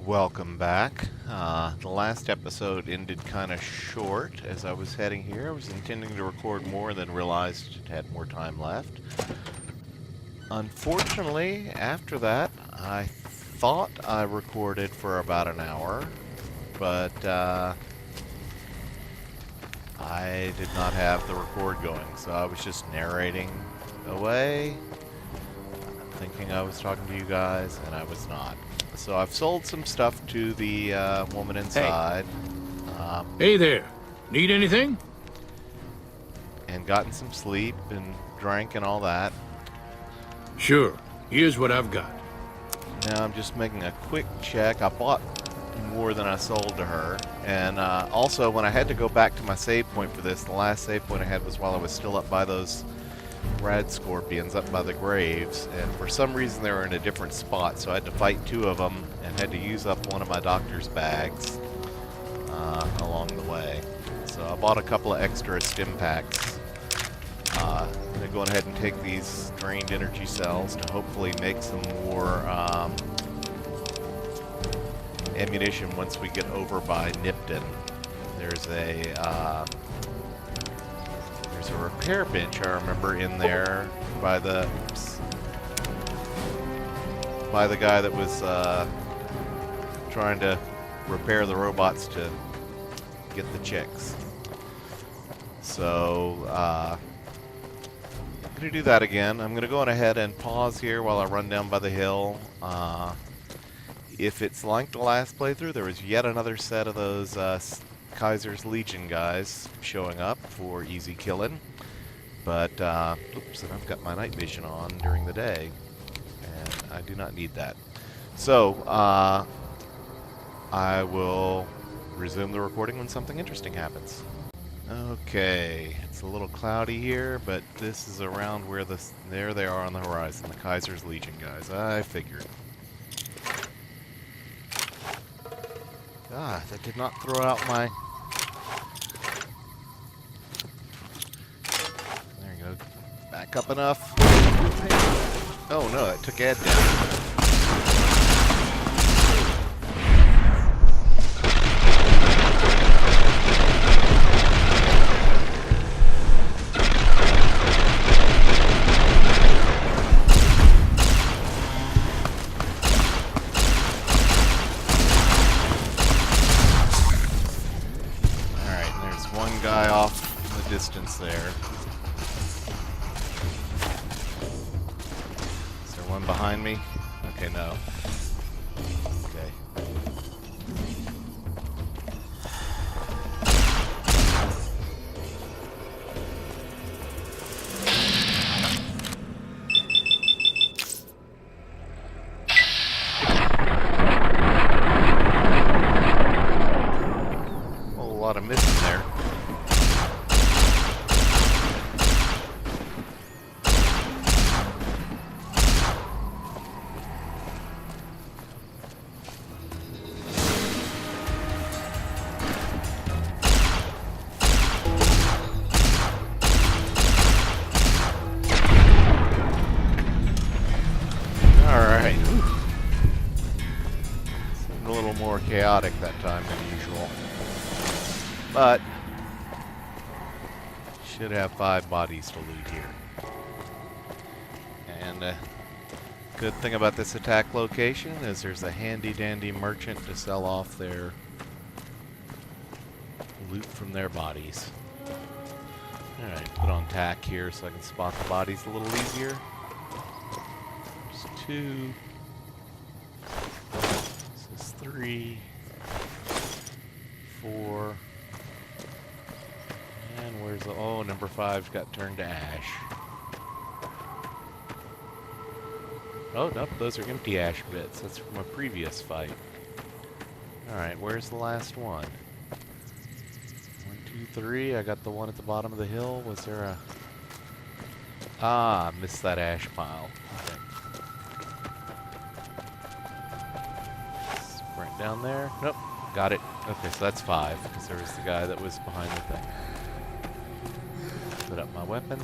Welcome back. The last episode ended kind of short as I was heading here. I was intending to record more, then realized it had more time left. Unfortunately, after that, I thought I recorded for about an hour, but I did not have the record going, so I was just narrating away, thinking I was talking to you guys, and I was not. So I've sold some stuff to the woman inside. Hey there. Need anything? And gotten some sleep and drank and all that. Sure. Here's what I've got. Now I'm just making a quick check. I bought more than I sold to her. And also, when I had to go back to my save point for this, the last save point I had was while I was still up by those rad scorpions up by the graves, and for some reason they were in a different spot, so I had to fight two of them and had to use up one of my doctor's bags along the way. So I bought a couple of extra stim packs. I'm going to go ahead and take these drained energy cells to hopefully make some more ammunition once we get over by Nipton. There's a repair bench, I remember, in there by the guy that was trying to repair the robots to get the chicks. So I'm going to do that again. I'm going to go on ahead and pause here while I run down by the hill. If it's like the last playthrough, there was yet another set of those Kaiser's Legion guys showing up for easy killing, but oops, and I've got my night vision on during the day, and I do not need that. So I will resume the recording when something interesting happens. Okay, it's a little cloudy here, but this is around where there they are on the horizon, the Kaiser's Legion guys. I figured. Ah, that did not throw out my... There you go. Back up enough. Oh no, that took Ed down. Guy off in the distance there. Is there one behind me? Okay, no. Okay. A lot of missing there. Alright. Seemed a little more chaotic that time than usual. But should have 5 bodies to loot here. And good thing about this attack location is there's a handy dandy merchant to sell off their loot from their bodies. Alright, put on tack here so I can spot the bodies a little easier. 2. This is 3, 4, and where's the... Oh, number 5's got turned to ash. Oh, nope, those are empty ash bits. That's from a previous fight. Alright, where's the last one? 1, 2, 3. I got the one at the bottom of the hill. Was there a... Ah, I missed that ash pile. Okay. Sprint down there. Nope, got it. Okay, so that's 5, because there was the guy that was behind the thing. Put up my weapon.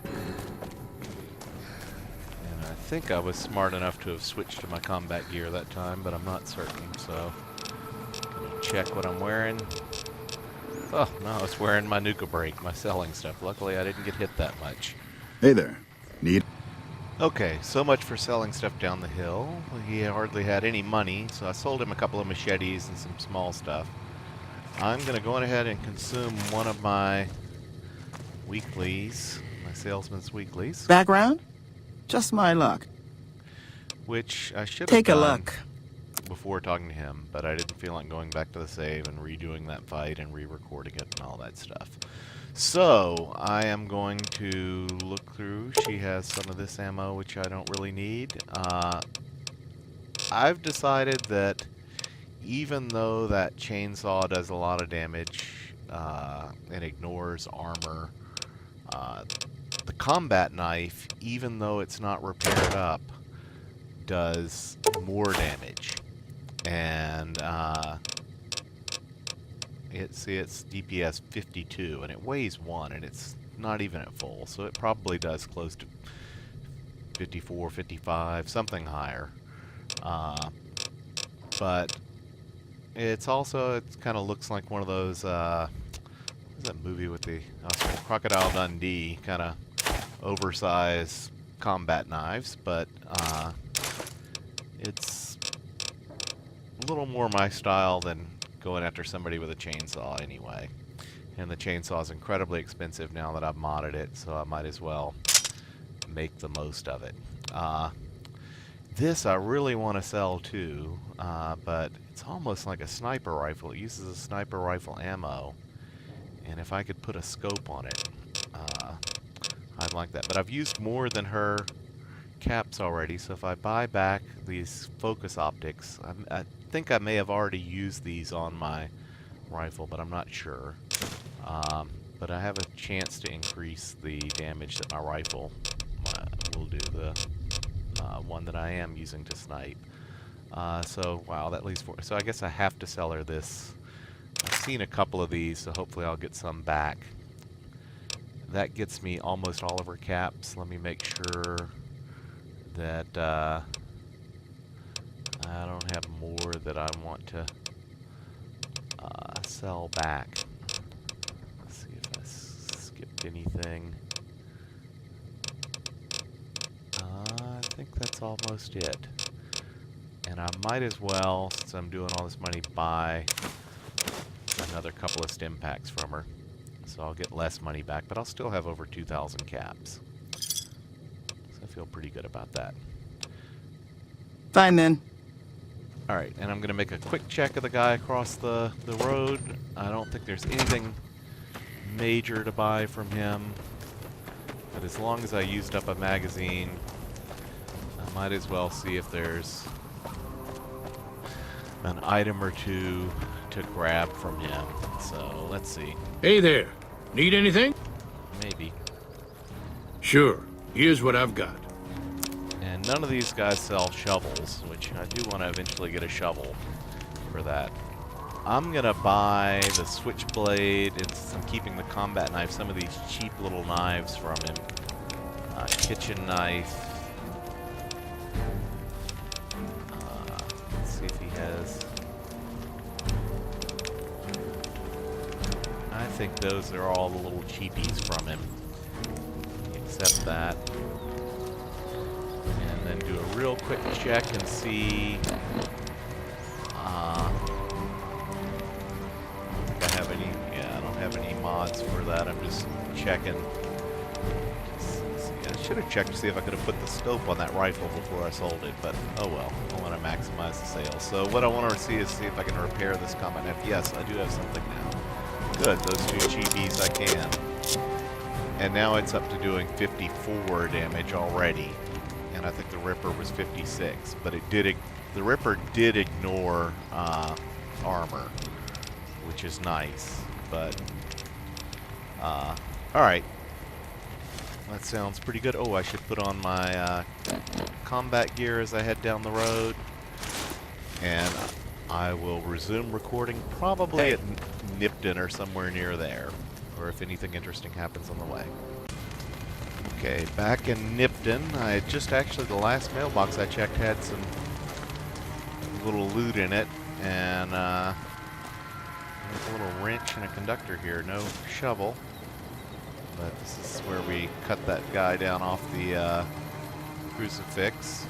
And I think I was smart enough to have switched to my combat gear that time, but I'm not certain, so gonna check what I'm wearing. Oh, no, I was wearing my Nuka Break, my selling stuff. Luckily, I didn't get hit that much. Hey there. Need? Okay, so much for selling stuff down the hill. He hardly had any money, so I sold him a couple of machetes and some small stuff. I'm going to go on ahead and consume one of my weeklies, my salesman's weeklies. Background? Just my luck. Which I should have Take a done look. before talking to him, but I didn't feel like going back to the save and redoing that fight and re-recording it and all that stuff. So, I am going to look through. She has some of this ammo, which I don't really need. I've decided that even though that chainsaw does a lot of damage and ignores armor, the combat knife, even though it's not repaired up, does more damage. And it's DPS 52, and it weighs 1, and it's not even at full, so it probably does close to 54, 55, something higher. But it's also, it kind of looks like one of those, what's that movie with the Crocodile Dundee, kind of oversized combat knives, but it's a little more my style than going after somebody with a chainsaw anyway. And the chainsaw is incredibly expensive now that I've modded it, so I might as well make the most of it. This I really want to sell too, but it's almost like a sniper rifle. It uses a sniper rifle ammo, and if I could put a scope on it, I'd like that. But I've used more than her caps already, so if I buy back these focus optics, I think I may have already used these on my rifle, but I'm not sure. But I have a chance to increase the damage that my rifle will do, the one that I am using to snipe. So, wow, that leaves 4. So I guess I have to sell her this. I've seen a couple of these, so hopefully I'll get some back. That gets me almost all of her caps. Let me make sure that I don't have more that I want to sell back. Let's see if I skipped anything. I think that's almost it. And I might as well, since I'm doing all this money, buy another couple of stim packs from her. So I'll get less money back, but I'll still have over 2,000 caps. So I feel pretty good about that. Fine then. Alright, and I'm going to make a quick check of the guy across the road. I don't think there's anything major to buy from him. But as long as I used up a magazine, I might as well see if there's an item or two to grab from him. So, let's see. Hey there. Need anything? Maybe. Sure. Here's what I've got. And none of these guys sell shovels, which I do want to eventually get a shovel for that. I'm going to buy the switchblade, and since I'm keeping the combat knife, some of these cheap little knives from him. Kitchen knife. Let's see if he has... I think those are all the little cheapies from him. Accept that. And then do a real quick check and see... if I have any... Yeah, I don't have any mods for that. I'm just checking. I should have checked to see if I could have put the scope on that rifle before I sold it, but oh well. I want to maximize the sales. So what I want to see is if I can repair this combat knife. Yes, I do have something now. Good, those 2 cheapies I can. And now it's up to doing 54 damage already. And I think the Ripper was 56, but it did. The Ripper did ignore armor, which is nice. But all right, that sounds pretty good. Oh, I should put on my combat gear as I head down the road, and I will resume recording probably at Nipton or somewhere near there, or if anything interesting happens on the way. Okay, back in Nipton. I just actually, the last mailbox I checked had some little loot in it, and there's a little wrench and a conductor here. No shovel, but this is where we cut that guy down off the crucifix.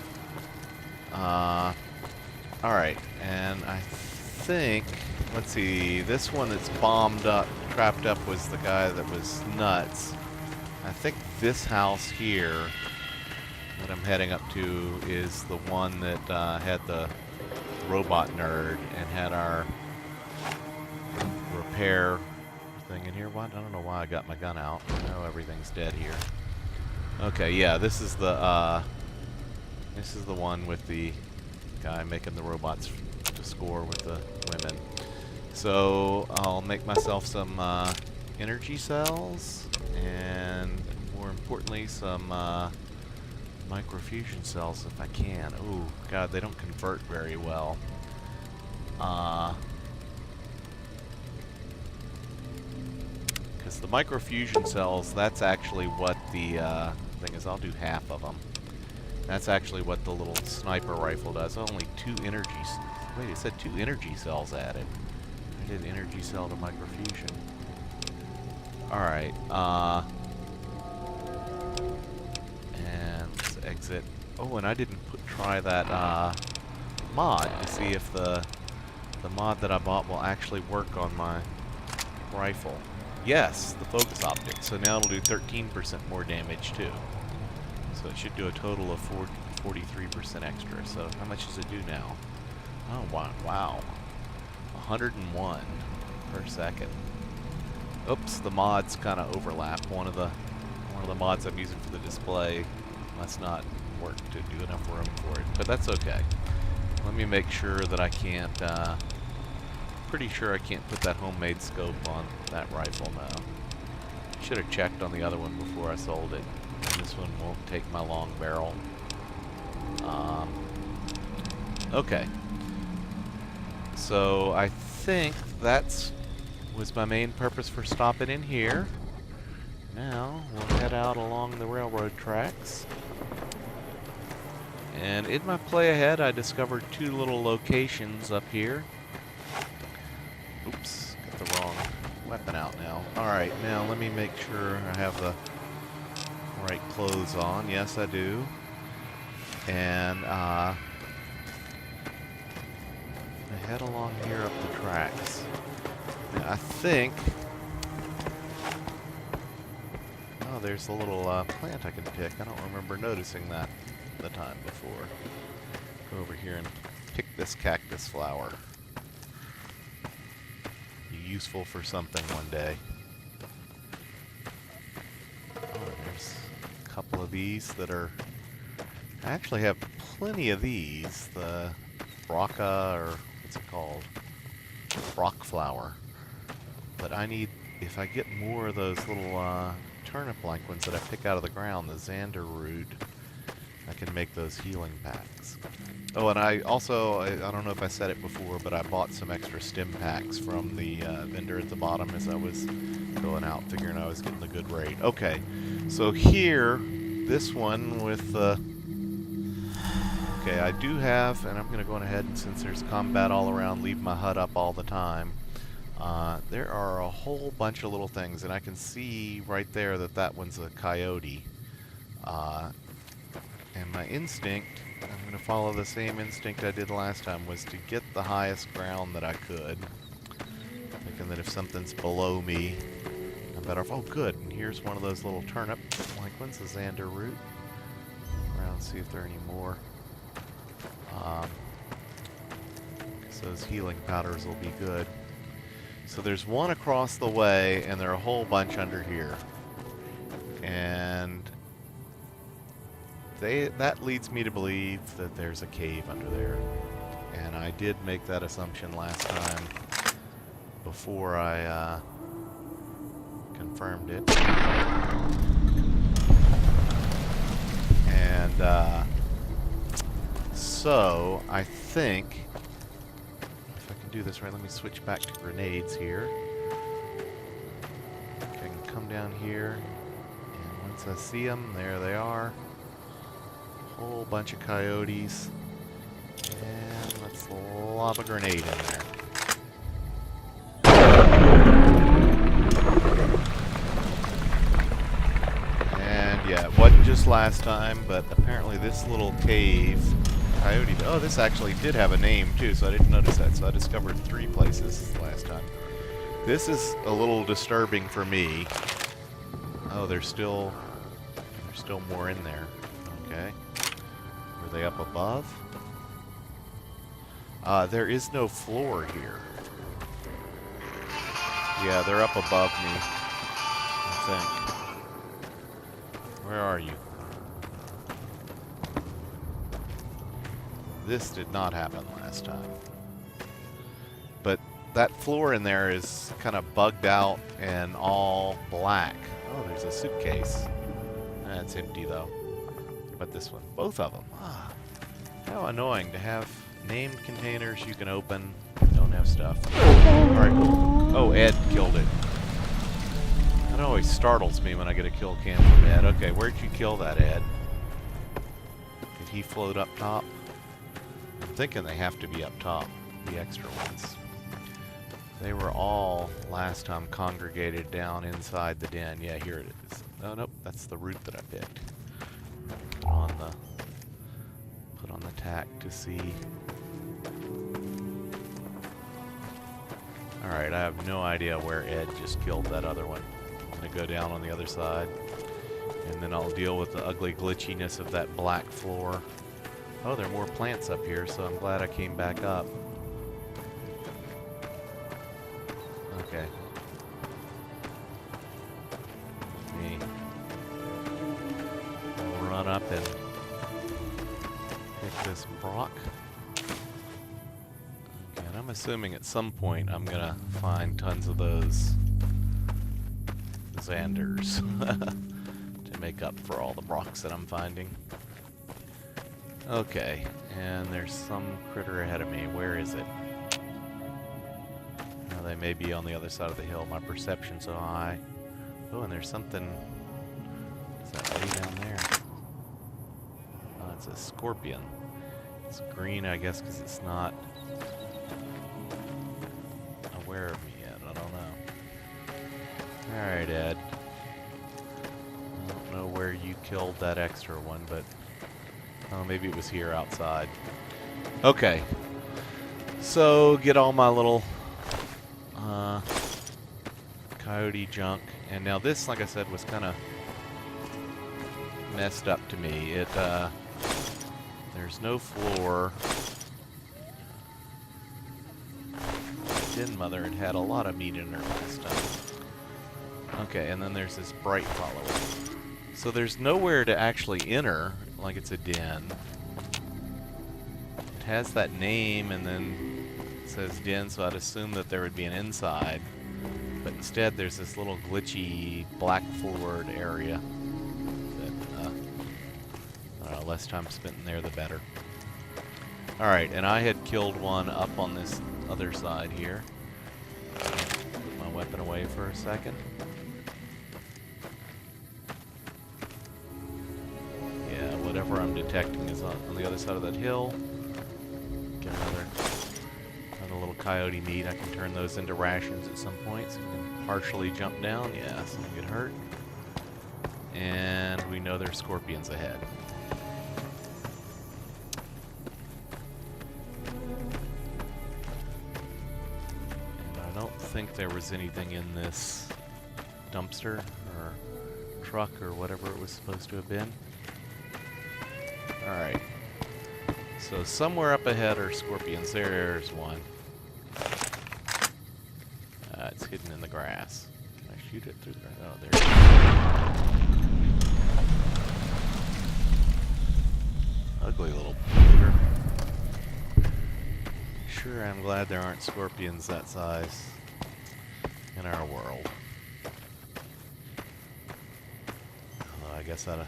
Alright, and I think, let's see, this one that's bombed up, trapped up, was the guy that was nuts. I think this house here that I'm heading up to is the one that had the robot nerd and had our repair thing in here. What? I don't know why I got my gun out. I know everything's dead here. Okay, yeah, this is the one with the guy making the robots to score with the women. So I'll make myself some energy cells, and more importantly, some microfusion cells if I can. Ooh, God, they don't convert very well. Because the microfusion cells, that's actually what the thing is. I'll do half of them. That's actually what the little sniper rifle does. Only 2 energy... Wait, it said 2 energy cells added. I did energy cell to microfusion. Alright, and let's exit. Oh, and I didn't try that mod to see if the mod that I bought will actually work on my rifle. Yes, the focus optic. So now it'll do 13% more damage too. So it should do a total of 43% extra. So how much does it do now? Oh wow, 101 per second. Oops, the mods kind of overlap. One of the mods I'm using for the display must not work to do enough room for it, but that's okay. Let me make sure that I can't. Pretty sure I can't put that homemade scope on that rifle now. Should have checked on the other one before I sold it. And this one won't take my long barrel. Okay. So I think that's was my main purpose for stopping in here. Now we'll head out along the railroad tracks. And in my play ahead, I discovered 2 little locations up here. Oops, got the wrong weapon out now. Alright, now let me make sure I have the right clothes on. Yes, I do. And I head along here up the tracks. Now, I think... Oh, there's a little plant I can pick. I don't remember noticing that the time before. Go over here and pick this cactus flower. Be useful for something one day. Oh, there's a couple of these that are... I actually have plenty of these. The Braca, or what's it called? Rock flower. But I need, if I get more of those little turnip-like ones that I pick out of the ground, the Xander root, I can make those healing packs. Oh, and I also, I don't know if I said it before, but I bought some extra stim packs from the vendor at the bottom as I was going out, figuring I was getting a good rate. Okay, so here, this one with the... Okay, I do have, and I'm going to go on ahead, and since there's combat all around, leave my HUD up all the time. There are a whole bunch of little things, and I can see right there that that one's a coyote. And my instinct, I'm going to follow the same instinct I did last time, was to get the highest ground that I could. Thinking that if something's below me, I'm better off. Oh, good. And here's one of those little turnip-like ones, the Xander root. Around, see if there are any more. Because those healing powders will be good. So there's one across the way, and there are a whole bunch under here. And that leads me to believe that there's a cave under there. And I did make that assumption last time before I confirmed it. And so I think if I can do this right, let me switch back to grenades here. I can come down here, and once I see them, there they are. Whole bunch of coyotes. And let's lob a grenade in there. And yeah, it wasn't just last time, but apparently this little cave, coyote. Oh, this actually did have a name too, so I didn't notice that. So I discovered 3 places last time. This is a little disturbing for me. Oh, there's still more in there. Okay. Were they up above? There is no floor here. Yeah, they're up above me, I think. Where are you? This did not happen last time. But that floor in there is kind of bugged out and all black. Oh, there's a suitcase. It's empty though. But this one, both of them. Ah, how annoying to have named containers you can open, don't have stuff. Alright. Oh, Ed killed it. That always startles me when I get a kill cam from Ed. Okay, where'd you kill that, Ed? Did he float up top? I'm thinking they have to be up top, the extra ones. They were all, last time, congregated down inside the den. Yeah, here it is. Oh, nope, that's the route that I picked. Put on the tack to see. Alright, I have no idea where Ed just killed that other one. I'm going to go down on the other side. And then I'll deal with the ugly glitchiness of that black floor. Oh, there are more plants up here, so I'm glad I came back up. Okay. Me. I'll run up and pick this Brock. Okay, and I'm assuming at some point I'm gonna find tons of those Xanders to make up for all the Brocks that I'm finding. Okay, and there's some critter ahead of me. Where is it? Oh, they may be on the other side of the hill. My perception's so high. Oh, and there's something. What's that way down there? Oh, it's a scorpion. It's green, I guess, because it's not aware of me yet. I don't know. Alright, Ed. I don't know where you killed that extra one, but oh, maybe it was here outside. Okay. So, get all my little coyote junk. And now this, like I said, was kind of messed up to me. It, there's no floor. Den Mother had a lot of meat in her last time. Okay, and then there's this bright follower. So there's nowhere to actually enter, like it's a den. It has that name and then it says den, so I'd assume that there would be an inside. But instead there's this little glitchy black floored area that, I don't know, less time spent in there the better. Alright, and I had killed one up on this other side here. Put my weapon away for a second. Yeah, whatever I'm detecting is on the other side of that hill. Get another little coyote meat. I can turn those into rations at some point, so you can partially jump down. Yeah, so don't get hurt. And we know there's scorpions ahead. And I don't think there was anything in this dumpster or truck or whatever it was supposed to have been. Alright. So somewhere up ahead are scorpions. There's one. It's hidden in the grass. Can I shoot it through the grass? Oh, there it is. Ugly little booger. Sure, I'm glad there aren't scorpions that size in our world. I guess I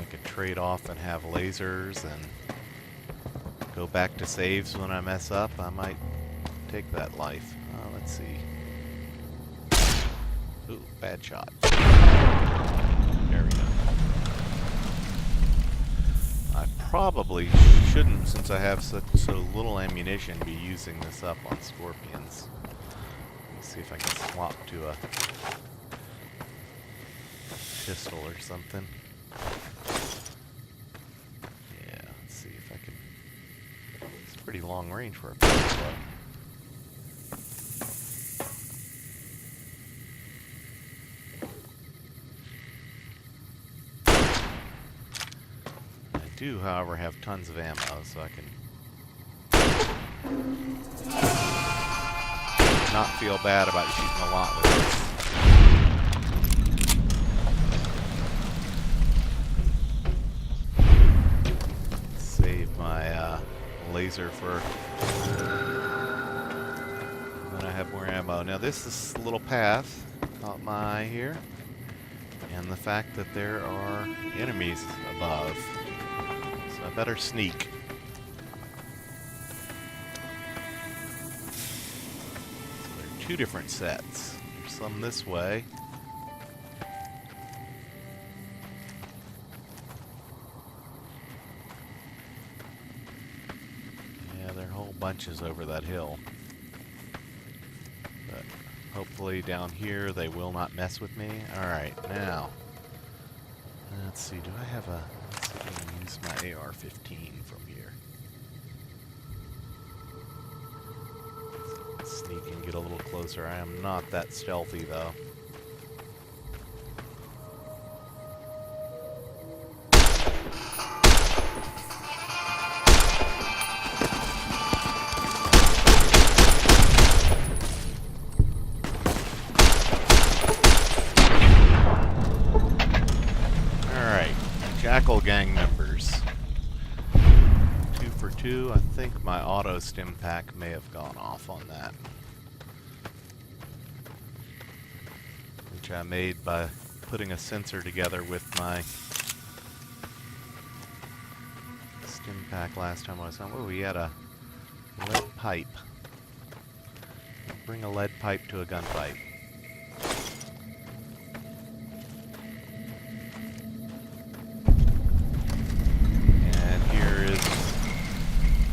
could trade off and have lasers and go back to saves when I mess up. I might take that life. Let's see. Ooh, bad shot. probably shouldn't, since I have so little ammunition, be using this up on scorpions. Let's see if I can swap to a pistol or something. Yeah, let's see if I can. It's pretty long range for a pistol, though. I do, however, have tons of ammo, so I can not feel bad about shooting a lot with this. Save my laser for when I have more ammo. Now this little path caught my eye here, and the fact that there are enemies above. So I better sneak. So there are two different sets. There's some this way. Yeah, there are whole bunches over that hill. But hopefully down here they will not mess with me. Alright, now. Let's see, do I have a... Let's see if I can use my AR-15 from here. Sneak and get a little closer. I am not that stealthy, though. Jackal gang members. 2 for 2. I think my auto stim pack may have gone off on that. Which I made by putting a sensor together with my stim pack last time I was on. Oh, we had a lead pipe. Bring a lead pipe to a gunfight.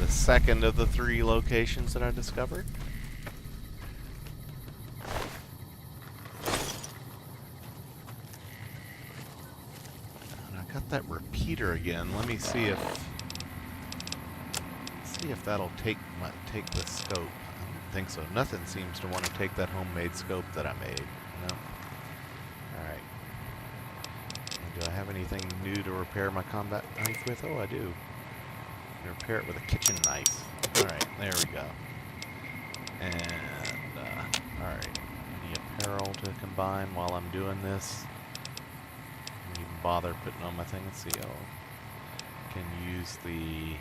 Second of the 3 locations that I discovered. And I got that repeater again. Let me see if that'll take the scope. I don't think so. Nothing seems to want to take that homemade scope that I made. No. All right. And do I have anything new to repair my combat knife with? Oh, I do. Repair it with a kitchen knife. Alright, there we go. And, alright. Any apparel to combine while I'm doing this? Don't even bother putting on my thing. Let's see. Oh, can use the...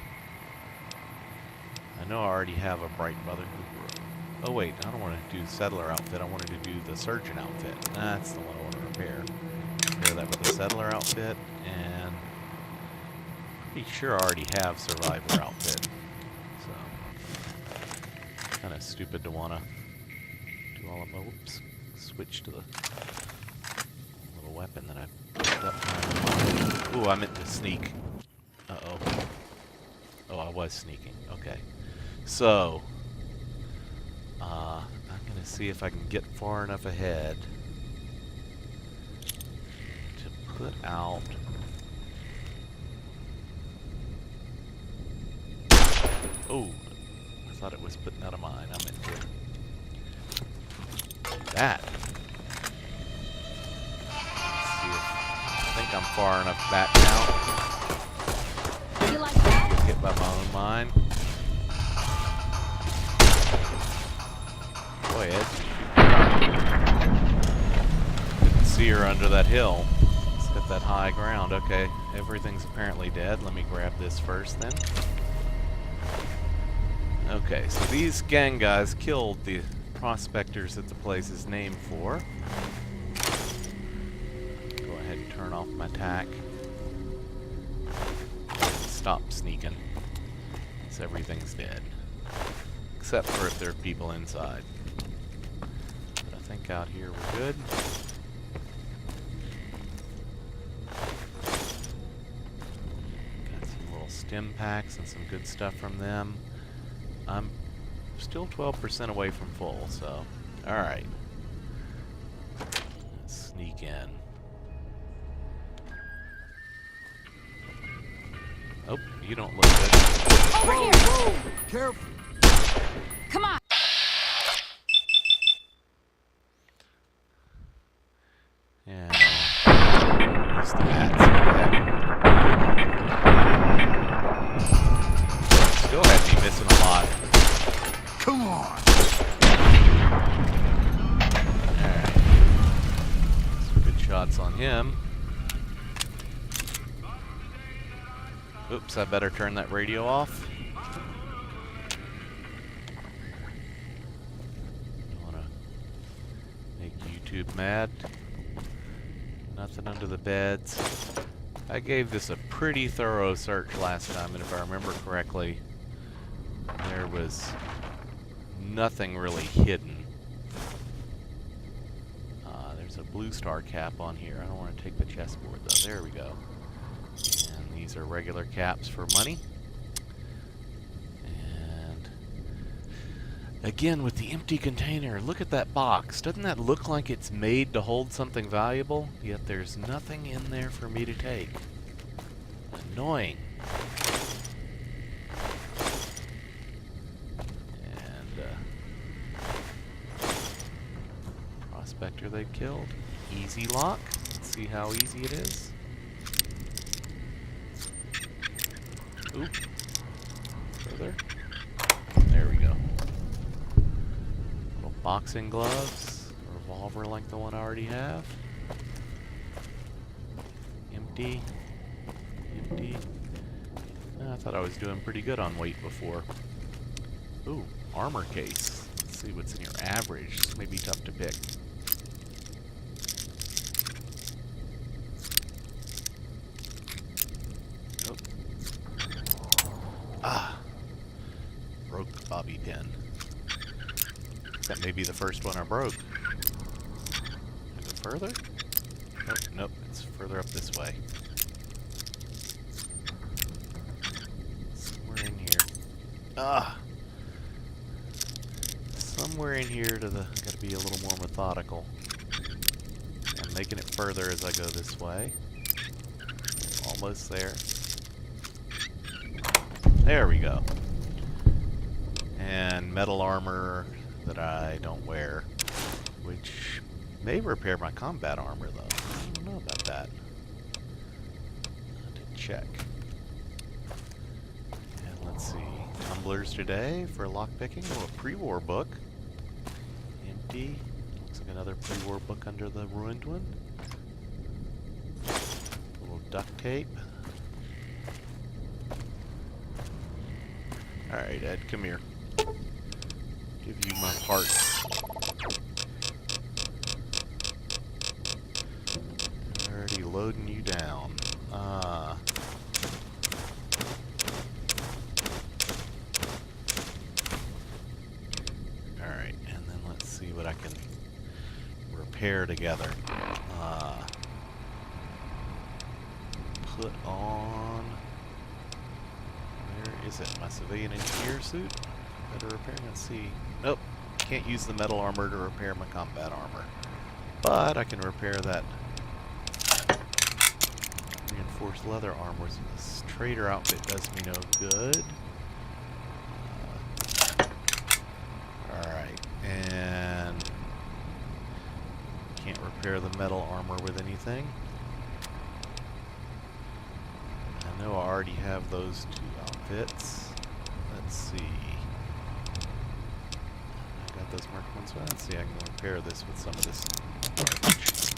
I know I already have a Bright Mother. Oh, wait. I don't want to do Settler outfit. I wanted to do the Surgeon outfit. That's the one I want to repair. Repair that with the Settler outfit, and... Pretty sure I already have Survivor outfit, so kind of stupid to want to do all of my. Whoops! Switch to the little weapon that I picked up. Ooh, I meant to sneak. Uh-oh. Oh, I was sneaking. Okay, so I'm gonna see if I can get far enough ahead to put out. Oh, I thought it was putting out a mine. I'm into that. Let's see if I think I'm far enough back now. You like that? Get hit by my own mine. Boy, Ed. Didn't see her under that hill. Let's get that high ground. Okay, everything's apparently dead. Let me grab this first then. Okay, so these gang guys killed the prospectors that the place is named for. Go ahead and turn off my tack. Stop sneaking. So everything's dead. Except for if there are people inside. But I think out here we're good. Got some little stim packs and some good stuff from them. I'm still 12% away from full, so alright. Let's sneak in. Oh, you don't look good. Over here! Whoa! Careful! Come on! Yeah. Use the mats. Still had me missing a lot. Come on! Alright. Some good shots on him. Oops, I better turn that radio off. Don't want to make YouTube mad. Nothing under the beds. I gave this a pretty thorough search last time, and if I remember correctly, there was nothing really hidden. There's a blue star cap on here. I don't want to take the chessboard though. There we go. And these are regular caps for money. And again with the empty container, look at that box. Doesn't that look like it's made to hold something valuable? Yet there's nothing in there for me to take. Annoying. Prospector they killed. Easy lock. Let's see how easy it is. Oop. Further. There we go. Little boxing gloves. A revolver like the one I already have. Empty. Empty. I thought I was doing pretty good on weight before. Ooh, armor case. Let's see what's in your average. This may be tough to pick. Broke the bobby pin. That may be the first one I broke. Can I go further? Nope, nope, it's further up this way. Somewhere in here. Somewhere in here to the... I gotta be a little more methodical. I'm making it further as I go this way. Almost there. There we go. And metal armor that I don't wear, which may repair my combat armor though. I don't know about that. I have to check. And let's see. Tumblers today for lockpicking. Oh, a pre-war book. Empty. Looks like another pre-war book under the ruined one. A little duct tape. Alright, Ed, come here. Give you my parts. Already loading you down. Alright, and then let's see what I can repair together. Put on... Where is it? My civilian engineer suit? Better repair? Let's see. Nope. Can't use the metal armor to repair my combat armor. But I can repair that reinforced leather armor. So this trader outfit does me no good. Alright. And can't repair the metal armor with anything. I know I already have those two outfits. Let's see. I got those marked ones. Well, let's see. I can repair this with some of this garbage.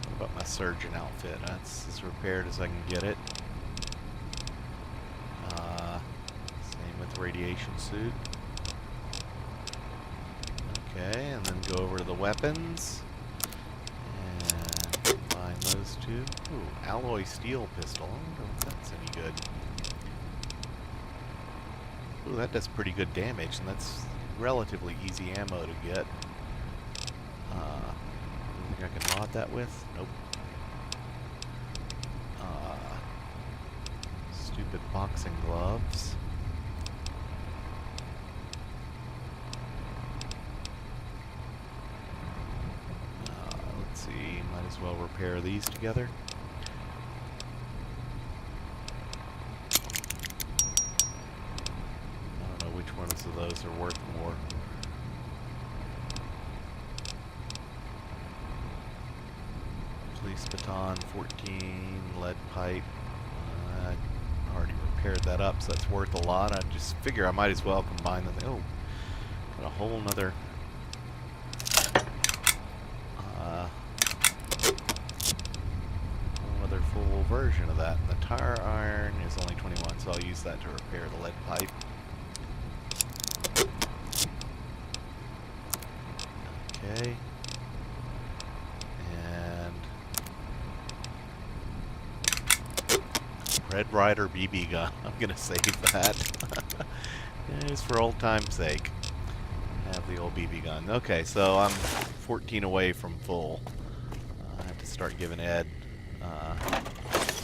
What about my surgeon outfit? That's as repaired as I can get it. Same with the radiation suit. Okay, and then go over to the weapons. And combine those two. Ooh, alloy steel pistol. I wonder if that's any good. Ooh, that does pretty good damage, and that's relatively easy ammo to get. Anything I can mod that with? Nope. Stupid boxing gloves. Let's see, might as well repair these together. I don't know which ones of those are worth more. Police baton, 14, lead pipe. I already repaired that up, so that's worth a lot. I just figure I might as well combine the thing. Oh, got a whole nother full version of that. And the tire iron is only 21, so I'll use that to repair the lead pipe. Okay. And Red Ryder BB gun. I'm gonna save that. Just for old time's sake. Have the old BB gun. Okay, so I'm 14 away from full. I have to start giving Ed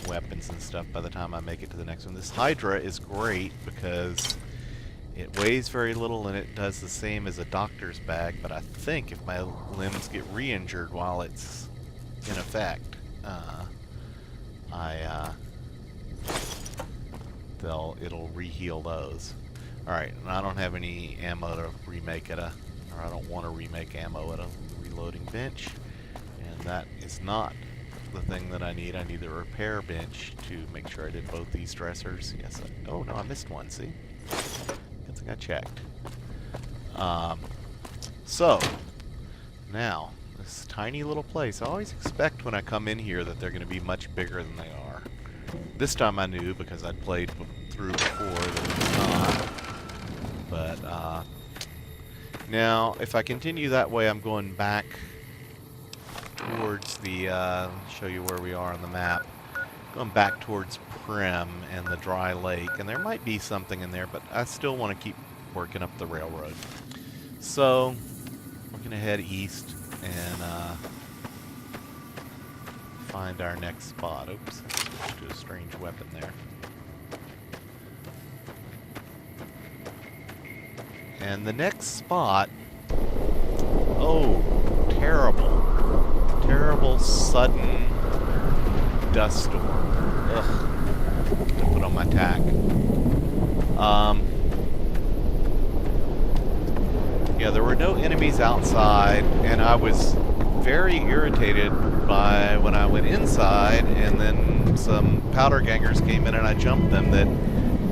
weapons and stuff by the time I make it to the next one. This Hydra is great because it weighs very little and it does the same as a doctor's bag, but I think if my limbs get re-injured while it's in effect, it'll re-heal those. Alright, and I don't have any ammo to remake or I don't want to remake ammo at a reloading bench, and that is not the thing that I need. I need the repair bench to make sure I did both these dressers. Yes, oh no, I missed one, see? Good thing I checked. So, now, this tiny little place, I always expect when I come in here that they're going to be much bigger than they are. This time I knew because I'd played through before that it was not. But, now, if I continue that way, I'm going back towards the, show you where we are on the map. Going back towards Prim and the dry lake, and there might be something in there, but I still want to keep working up the railroad. So, we're going to head east and find our next spot. Oops, I switched to a strange weapon there. And the next spot, oh, terrible sudden dust storm. Ugh. To put on my tack. Yeah, there were no enemies outside, and I was very irritated by when I went inside, and then some powder gangers came in and I jumped them, that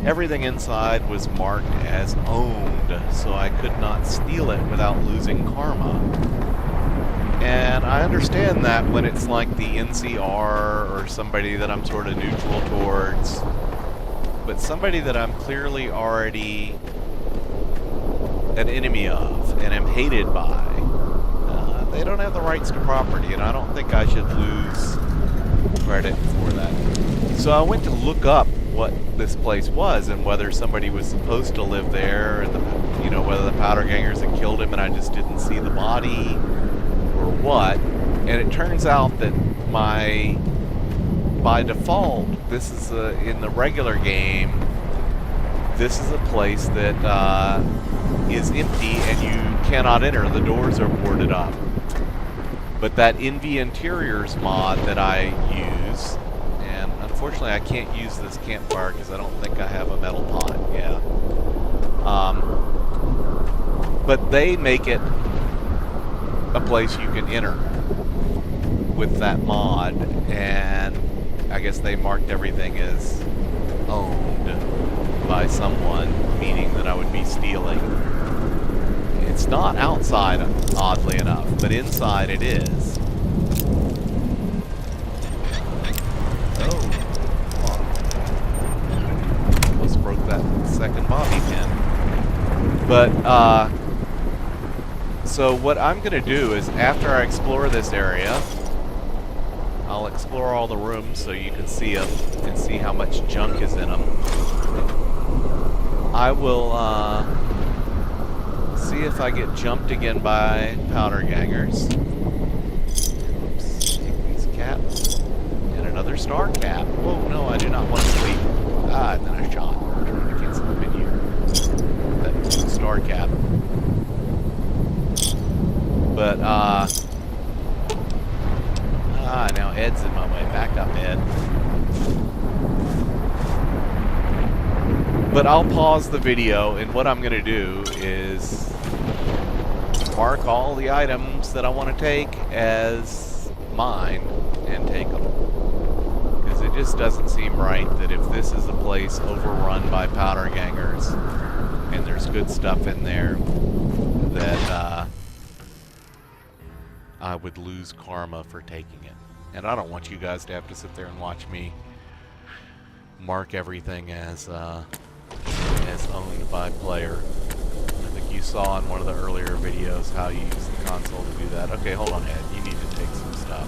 everything inside was marked as owned, so I could not steal it without losing karma. And I understand that when it's like the NCR or somebody that I'm sort of neutral towards, but somebody that I'm clearly already an enemy of and am hated by, they don't have the rights to property, and I don't think I should lose credit for that. So I went to look up what this place was and whether somebody was supposed to live there, and whether the powder gangers had killed him and I just didn't see the body or what. And it turns out that by default, this is in the regular game, this is a place that is empty and you cannot enter. The doors are boarded up. But that NV Interiors mod that I use, and unfortunately I can't use this campfire because I don't think I have a metal pot. Yeah. But they make it a place you can enter with that mod, and I guess they marked everything as owned by someone, meaning that I would be stealing. It's not outside, oddly enough, but inside it is. Oh, come on. Almost broke that second bobby pin. But, so what I'm going to do is, after I explore this area, I'll explore all the rooms so you can see them and see how much junk is in them. I will, see if I get jumped again by powder gangers. Oops, take these caps. And another star cap. Whoa, no, I do not want to sleep. Ah, and then I shot. I'm trying to cancel the menu. That star cap. But, now Ed's in my way. Back up, Ed. But I'll pause the video, and what I'm going to do is mark all the items that I want to take as mine and take them. Because it just doesn't seem right that if this is a place overrun by powder gangers and there's good stuff in there, that I would lose karma for taking it. And I don't want you guys to have to sit there and watch me mark everything as owned by player. I think you saw in one of the earlier videos how you use the console to do that. Okay, hold on, Ed. You need to take some stuff.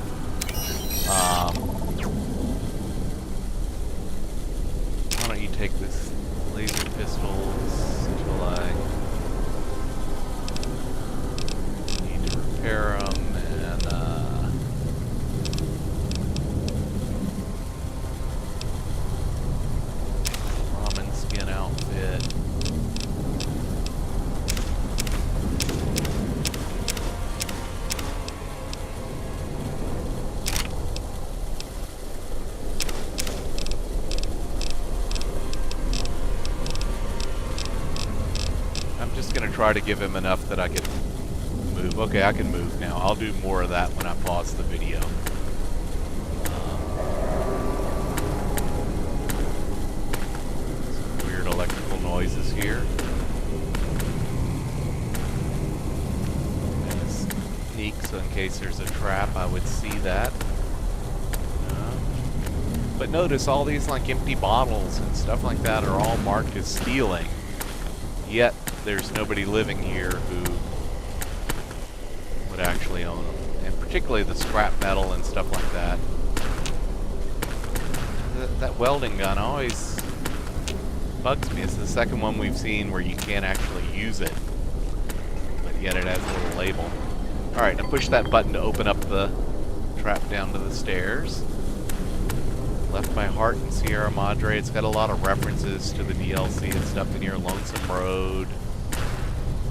Why don't you take this laser pistols until I need to repair them, and ramen skin outfit. I'm just going to try to give him enough that I can move. Okay, I can move now. I'll do more of that when I pause the video. Some weird electrical noises here. And a sneak, so in case there's a trap, I would see that. But notice all these like empty bottles and stuff like that are all marked as stealing. Yet there's nobody living here who would actually own them. And particularly the scrap metal and stuff like that. That welding gun always bugs me. It's the second one we've seen where you can't actually use it, but yet it has a little label. Alright, now push that button to open up the trap down to the stairs. Left by Heart and Sierra Madre. It's got a lot of references to the DLC and stuff in here. Lonesome Road.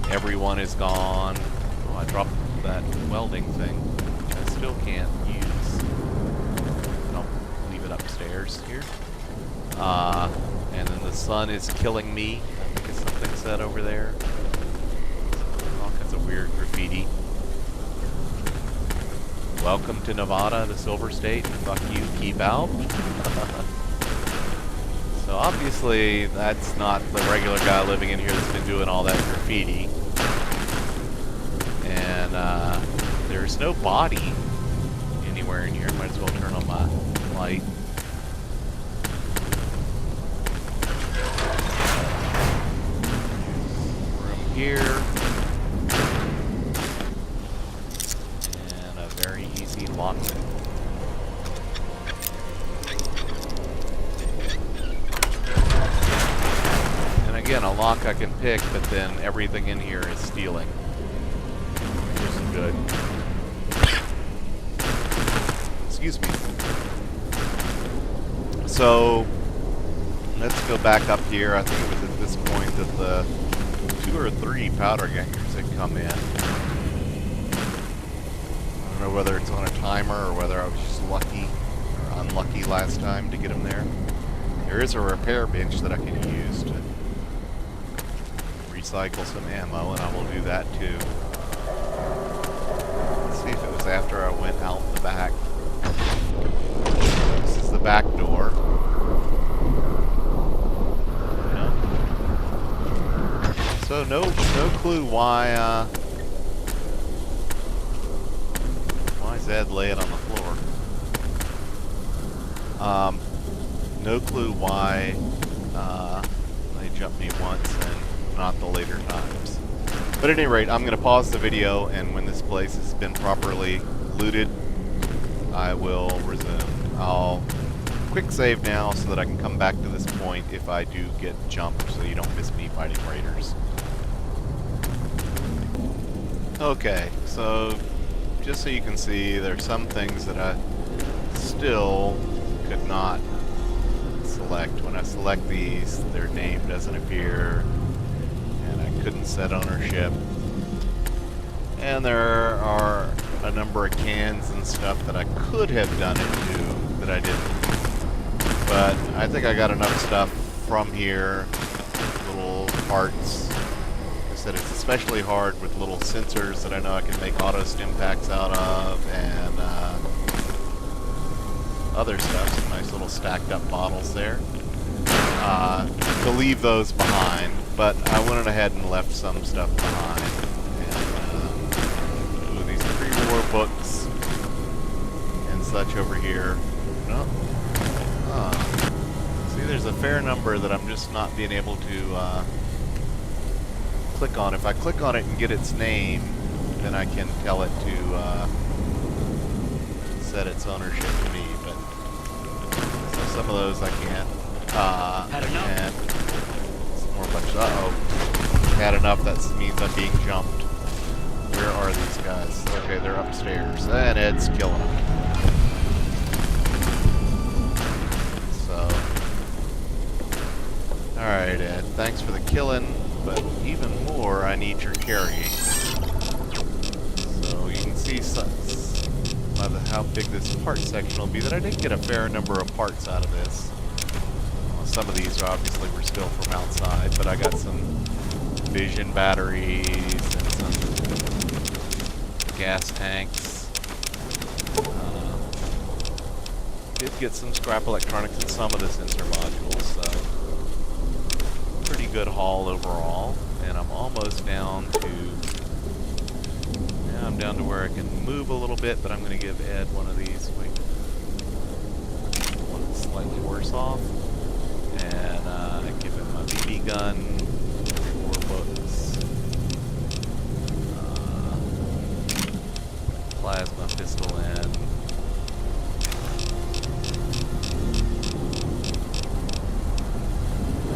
Everyone is gone. Oh, I dropped that welding thing, which I still can't use. I'll leave it upstairs here. And then the sun is killing me. I think it's something said over there. All kinds of weird graffiti. Welcome to Nevada, the Silver State. Fuck you, keep out. So obviously that's not the regular guy living in here that's been doing all that graffiti. And there's no body anywhere in here. Might as well turn on my light. Room here. Very easy lock. And again, a lock I can pick, but then everything in here is stealing. Which isn't good. Excuse me. So, let's go back up here. I think it was at this point that the 2 or 3 powder gangers had come in. I don't know whether it's on a timer or whether I was just lucky or unlucky last time to get them there. There is a repair bench that I can use to recycle some ammo, and I will do that too. Let's see if it was after I went out the back. This is the back door. Yeah. So no clue why Ed lay it on the floor. No clue why they jumped me once and not the later times. But at any rate, I'm going to pause the video, and when this place has been properly looted, I will resume. I'll quick save now so that I can come back to this point if I do get jumped, so you don't miss me fighting raiders. Okay, so just so you can see, there's some things that I still could not. Let's select. When I select these, their name doesn't appear, and I couldn't set ownership. And there are a number of cans and stuff that I could have done it to that I didn't. But I think I got enough stuff from here, little parts. Like I said, it's especially hard with little sensors that I know I can make auto stim packs out of, and other stuff. Some nice little stacked up bottles there. To leave those behind, but I went ahead and left some stuff behind. And ooh, these pre-war books and such over here. No. See, there's a fair number that I'm just not being able to click on. If I click on it and get its name, then I can tell it to set its ownership to me. But so some of those I can't. And some more bunches. Uh-oh. Had enough. That means I'm being jumped. Where are these guys? Okay, they're upstairs. And Ed's killing them. So. Alright, Ed. Thanks for the killing. But even more, I need your carrying. So you can see by how big this part section will be that I did get a fair number of parts out of this. Some of these obviously were still from outside, but I got some vision batteries and some gas tanks. Did get some scrap electronics and some of the sensor modules, so pretty good haul overall. And I'm almost down to, yeah, I'm down to where I can move a little bit, but I'm going to give Ed one of these. Wait, one that's slightly worse off. And give him my BB gun, 4 books, plasma pistol in.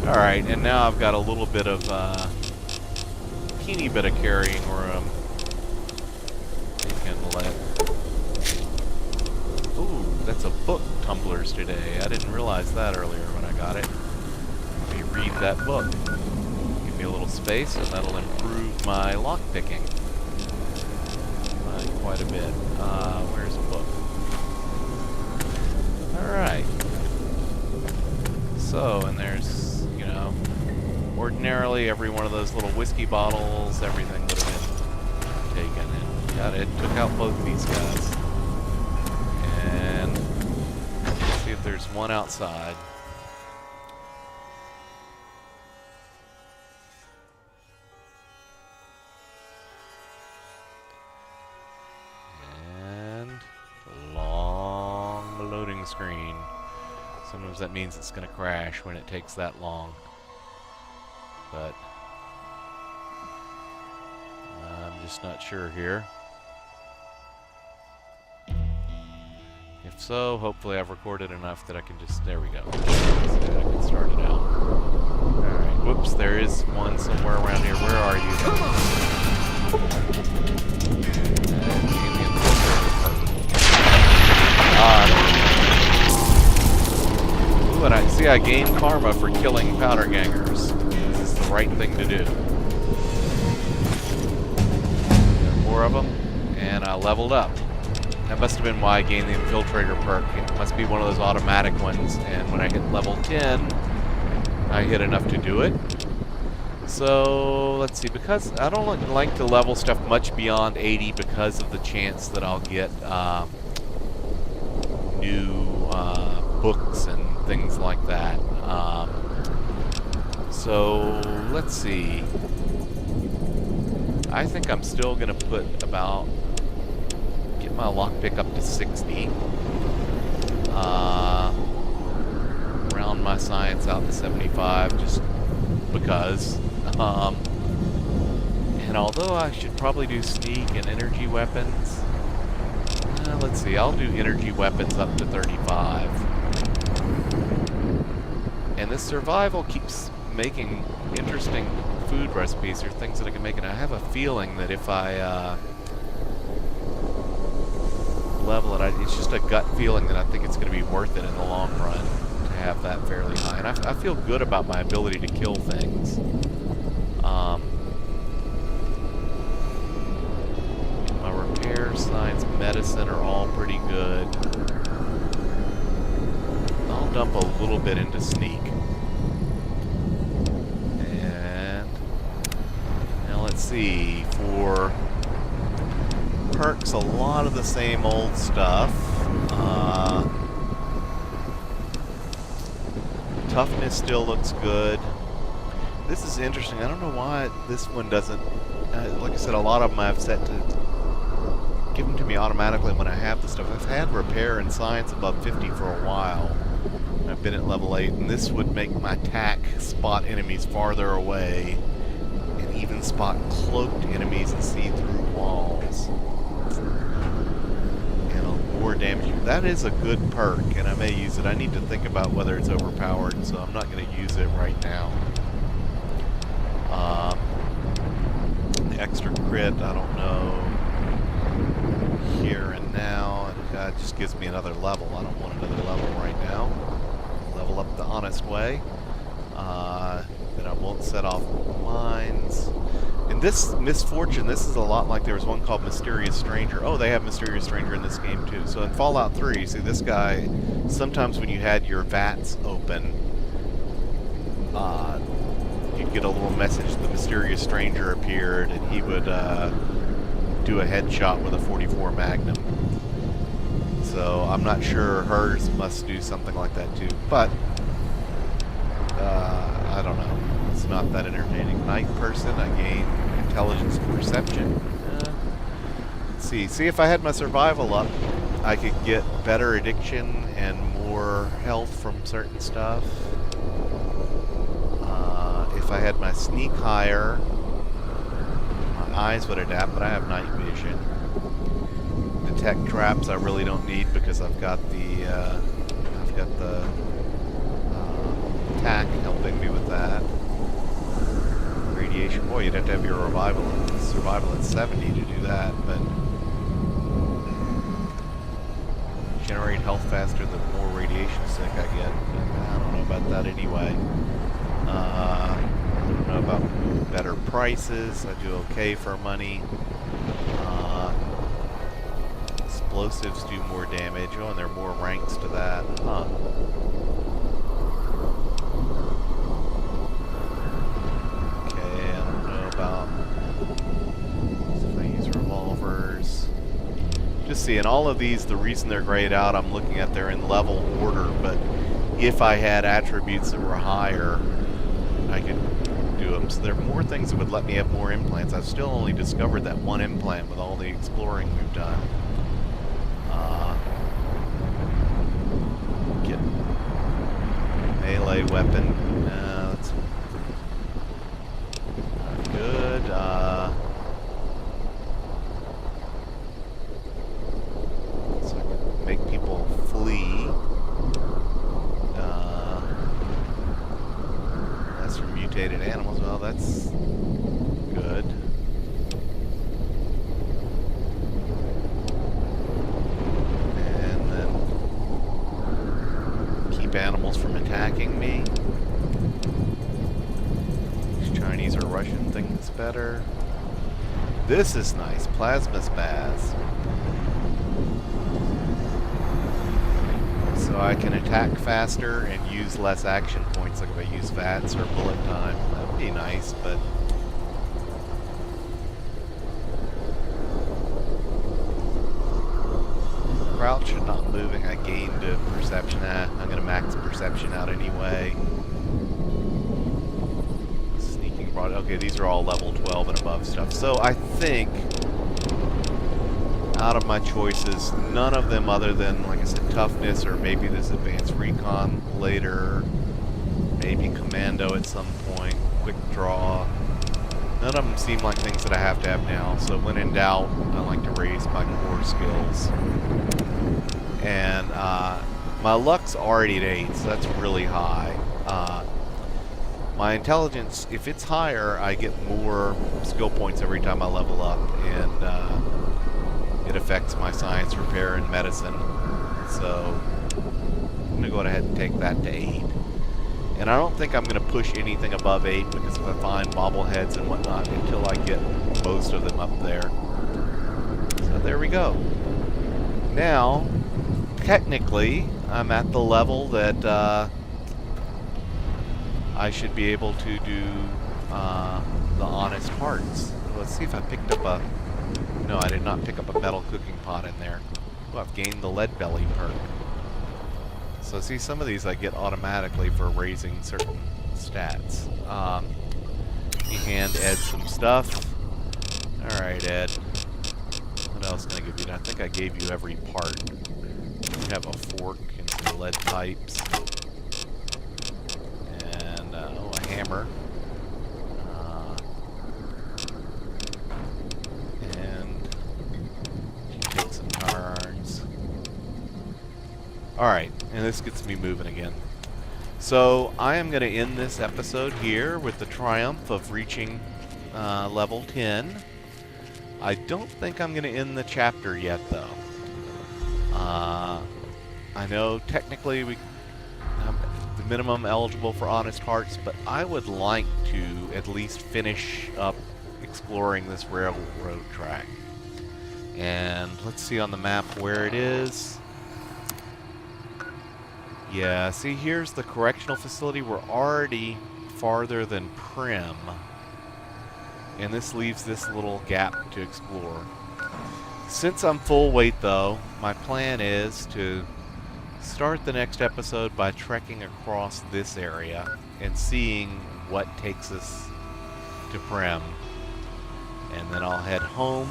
Alright, and now I've got a little bit of, teeny bit of carrying room. You can let... Ooh, that's a book, tumblers today. I didn't realize that earlier when I got it. Let me read that book. Give me a little space, and that'll improve my lock picking quite a bit. Where's the book? Alright. So, and there's, you know, ordinarily every one of those little whiskey bottles, everything would have been taken. And got it. Took out both these guys. And let's see if there's one outside. And long loading screen. Sometimes that means it's going to crash when it takes that long. But I'm just not sure here. If so, hopefully I've recorded enough that I can just, there we go. So I can start it out. Alright, whoops, there is one somewhere around here. Where are you? Ooh, and I see I gained karma for killing powder gangers. This is the right thing to do. There are 4 of them, and I leveled up. That must have been why I gained the Infiltrator perk. It must be one of those automatic ones, and when I hit level 10, I hit enough to do it. So, let's see, because I don't like to level stuff much beyond 80 because of the chance that I'll get new books and things like that. So, let's see. I think I'm still going to put about... my lockpick up to 60. Round my science out to 75, just because. And although I should probably do sneak and energy weapons, let's see, I'll do energy weapons up to 35. And this survival keeps making interesting food recipes or things that I can make, and I have a feeling that if I level it, it's just a gut feeling that I think it's going to be worth it in the long run to have that fairly high. And I feel good about my ability to kill things. My repair, science, medicine are all pretty good. I'll dump a little bit into sneak. And now let's see. For perks, a lot of the same old stuff. Toughness still looks good. This is interesting. I don't know why this one doesn't. Like I said, a lot of them I've set to give them to me automatically when I have the stuff. I've had repair and science above 50 for a while. I've been at level 8, and this would make my attack spot enemies farther away, and even spot cloaked enemies and see through walls. More damage. That is a good perk, and I may use it. I need to think about whether it's overpowered, so I'm not going to use it right now. The extra crit, I don't know. Here and now, it just gives me another level. I don't want another level right now. Level up the honest way. Then I won't set off mines. In this Misfortune, this is a lot like there was one called Mysterious Stranger. Oh, they have Mysterious Stranger in this game too. So in Fallout 3, you see this guy, sometimes when you had your vats open, you'd get a little message, the Mysterious Stranger appeared, and he would do a headshot with a 44 Magnum. So I'm not sure hers must do something like that too. But, I don't know. It's not that entertaining. Night person, I gain intelligence and perception. Let's see if I had my survival up, I could get better addiction and more health from certain stuff. If I had my sneak higher, my eyes would adapt, but I have night vision. Detect traps I really don't need because I've got the attack helping me with that. Radiation, boy, you'd have to have your survival at 70 to do that, but generate health faster the more radiation sick I get. I don't know about that anyway. I don't know about better prices. I do okay for money. Explosives do more damage. Oh, and there are more ranks to that. Huh. If I use revolvers. Just seeing all of these, the reason they're grayed out, I'm looking at they're in level order, but if I had attributes that were higher, I could do them. So there are more things that would let me have more implants. I've still only discovered that one implant with all the exploring we've done. Get melee weapon. That's not good. So I can make people flee. That's for mutated animals. Well, that's good. And then keep animals from attacking me. Chinese or Russian thing that's better. This is nice. Plasma spaz. So I can attack faster and use less action points, like if I use VATS or bullet time. That would be nice, but crouch and not moving, I gained a perception. I'm going to max perception out anyway. Sneaking broad. Okay, these are all level 12 and above stuff. So I think out of my choices, none of them other than, like I said, toughness or maybe this advanced recon later, maybe commando at some point, quick draw. None of them seem like things that I have to have now. So when in doubt, I like to raise my core skills. And my luck's already at 8, so that's really high. My intelligence, if it's higher, I get more skill points every time I level up, and it affects my science, repair, and medicine. So I'm gonna go go ahead and take that to 8. And I don't think I'm going to push anything above 8 because if I find bobbleheads and whatnot until I get most of them up there. So there we go. Now, technically, I'm at the level that I should be able to do the honest hearts. Let's see if I picked up a... No, I did not pick up a metal cooking pot in there. Oh, I've gained the lead belly perk. So see, some of these I get automatically for raising certain stats. You hand Ed some stuff. Alright, Ed. What else can I give you? I think I gave you every part. You have a fork and some lead pipes. And, oh, a hammer. And you take some tire irons. Alright, and this gets me moving again. So, I am going to end this episode here with the triumph of reaching level 10. I don't think I'm going to end the chapter yet, though. I know technically I'm the minimum eligible for honest hearts, but I would like to at least finish up exploring this railroad track. And let's see on the map where it is. Yeah, see, here's the correctional facility. We're already farther than Prim. And this leaves this little gap to explore. Since I'm full weight, though, my plan is to start the next episode by trekking across this area and seeing what takes us to Prim. And then I'll head home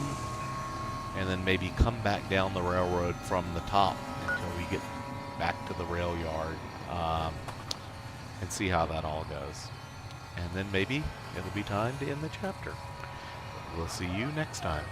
and then maybe come back down the railroad from the top until we get back to the rail yard and see how that all goes. And then maybe it'll be time to end the chapter. We'll see you next time.